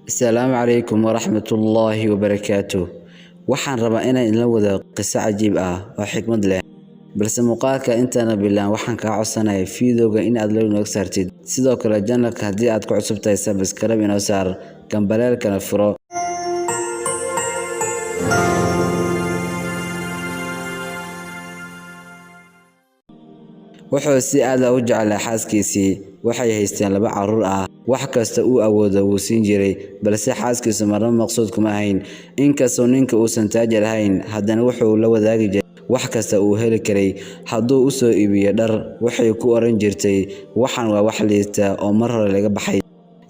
السلام عليكم ورحمة الله وبركاته. waxaan rabaa inaan la wada qiso cajiib ah oo xikmad leh balse muuqaalka intaana bilaan waxaan ka codsanayaa fiidowga in aad la wada saartid sidoo kale channelka haddii aad ku cusub tahay subscribe inoo saar gambaleelkana furo. wuxuu si aad u jeclaa xaaskiisii waxay haysteen 2 caruur ah wax kasta uu awoodo wuu siin jiray balse xaaskiisu marna maqsuud kuma ahayn inkastoo ninka uusan taajir ahayn haddana wuxuu la wadaagi jiray wax kasta uu heli karay hadduu u soo iibiyo dhar waxay ku oran jirtay waxaan waa wax liita oo mar hore laga baxay.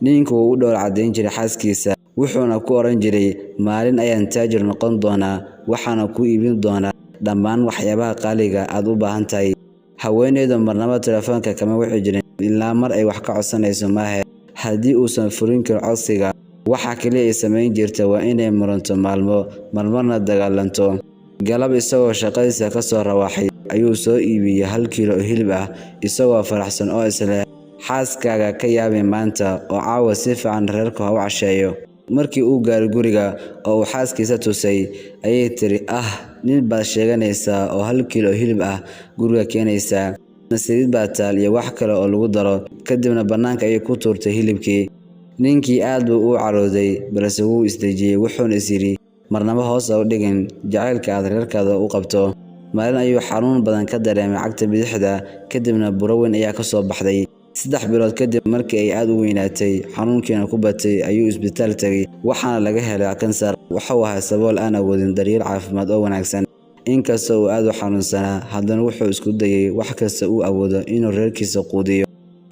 ninku uu dhowr cadeyn jiray xaaskiisa wuxuuna ku oran jiray maalin ayaan taajir noqon doonaa waxaana ku iibin doonaa dhammaan waxyaabaha qaaliga aad u baahan tahay. haweeneydu marnaba telefoonka kama wixi jirin ilaa mar ay wax ka codsanayso maahe haddii uusan furin karin codsiga waxa kaliya ay samayn jirtay waa inay muranto maalmo marmarna dagaalanto. galab isagoo shaqadiisa ka soo rawaxay ayuu soo iibiyay 1 kiilo oo hilib ah isagoo faraxsan oo isla xaaskaaga ka yaabay maanta oo caawa si fiican reerka u casheeyo. markii uu gaaray guriga oo uu xaaskiisa tusay ayay tiri nin baad sheeganaysaa oo 1 kiilo hilib ah guriga keenaysaa nasiib baa taal iyo wax kale oo lagu daro kadibna banaanka ayay ku tuurtay hilibkii. ninkii aad buu u carooday balse wuu isdejiyay wuxuuna isiri marnaba hoos u dhigin jacaylka aad reerkaada u qabto. maalin ayuu xanuun badan ka dareemay cagta bidixda kadibna buro weyn ayaa ka soo baxday. 3 bilood kadib markii ay aad u weynaatay xanuunkiina ku batay ayuu isbitaal tagay waxaana laga helay kansar. wuxuu ahaa sabool aan awoodin daryeel caafimaad oo wanaagsan inkastoo uu aad u xanuunsanaa haddana wuxuu isku dayay wax kasta uu awoodo inuu reerkiisa quudiyo.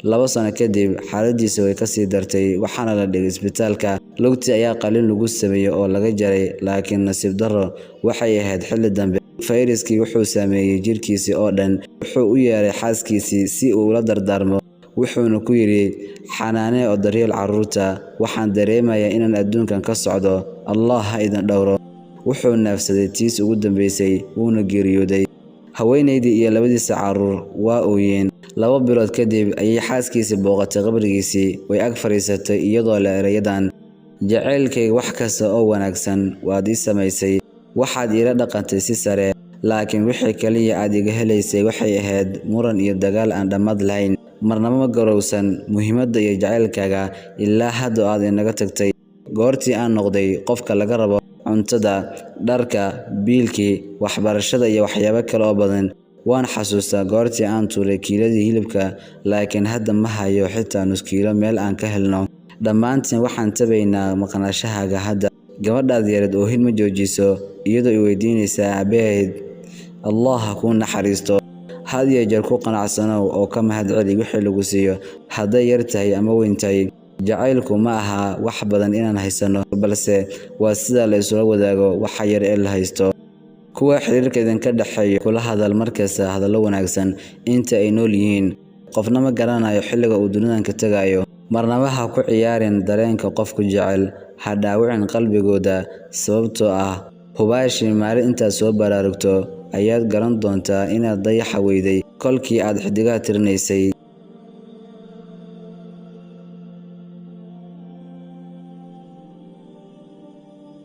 2 sano kadib xaaladiisa way ka sii dartay waxaana la dhigay isbitaalka. lugtii ayaa qalin lagu sameeyay oo laga jaray laakiin nasiib darro waxay ahayd xilli dambe fayraskii wuxuu saameeyay jirkiisa oo dhan. wuxuu u yeeray xaaskiisii si uu la dardaarmo wuxuuna ku yiri xanaane oo daryeel caruurta waxaan dareemayaa inaan adduunkan ka socdo allah ha idin dhowro. wuxuu naafsaday tiis ugu dambeysay wuuna geeriyooday. haweeneydii iyo 2diisa caruur waa ooyeen. 2 bilood kadib ayay xaaskiisii booqatay qabrigiisii way ag fariisatay iyadoo la erayadan jacaylkay wax kasta oo wanaagsan waad ii samaysay waxaad ila dhaqantay si sare laakiin wixii kaliya aad iga helaysay waxay ahayd muran iyo dagaal aan dhammaad lahayn. marnaba ma garowsan muhiimadda iyo jacaylkaaga ilaa hadda aad inaga tagtay. goortii aan noqday qofka laga rabo cuntada dharka biilkii waxbarashada iyo waxyaabo kale oo badan waan xasuustaa goortii aan tuuray kiiladii hilibka laakiin hadda ma hayo xitaa nus kiilo meel aan ka helno. dhammaantiin waxaan tabaynaa maqnaashahaaga hadda. gabadhaad yareed oo hilma joojiso iyadoo i weydiinaysaa aabaheed allah ha kuu naxariisto. had iyo jeer ku qanacsanow oo ka mahadceli wixii lagu siiyo hadday yar tahay ama weyn tahay. jacaylku ma aha wax badan inaan haysano balse waa sida la isula wadaago waxa yar ee la haysto. kuwa xiriirka idinka dhaxeeyo kula hadal markasta hadallo wanaagsan inta ay nool yihiin. qofna ma garanayo xilliga uu dunidan ka tagayo. marnaba ha ku ciyaarin dareenka qofku jecel ha dhaawicin qalbigooda sababtoo ah hubaashii maalin intaad soo baraarugto ayaad garan doontaa inaad dayaxa weyday kolkii aad xidigaha tirinaysay.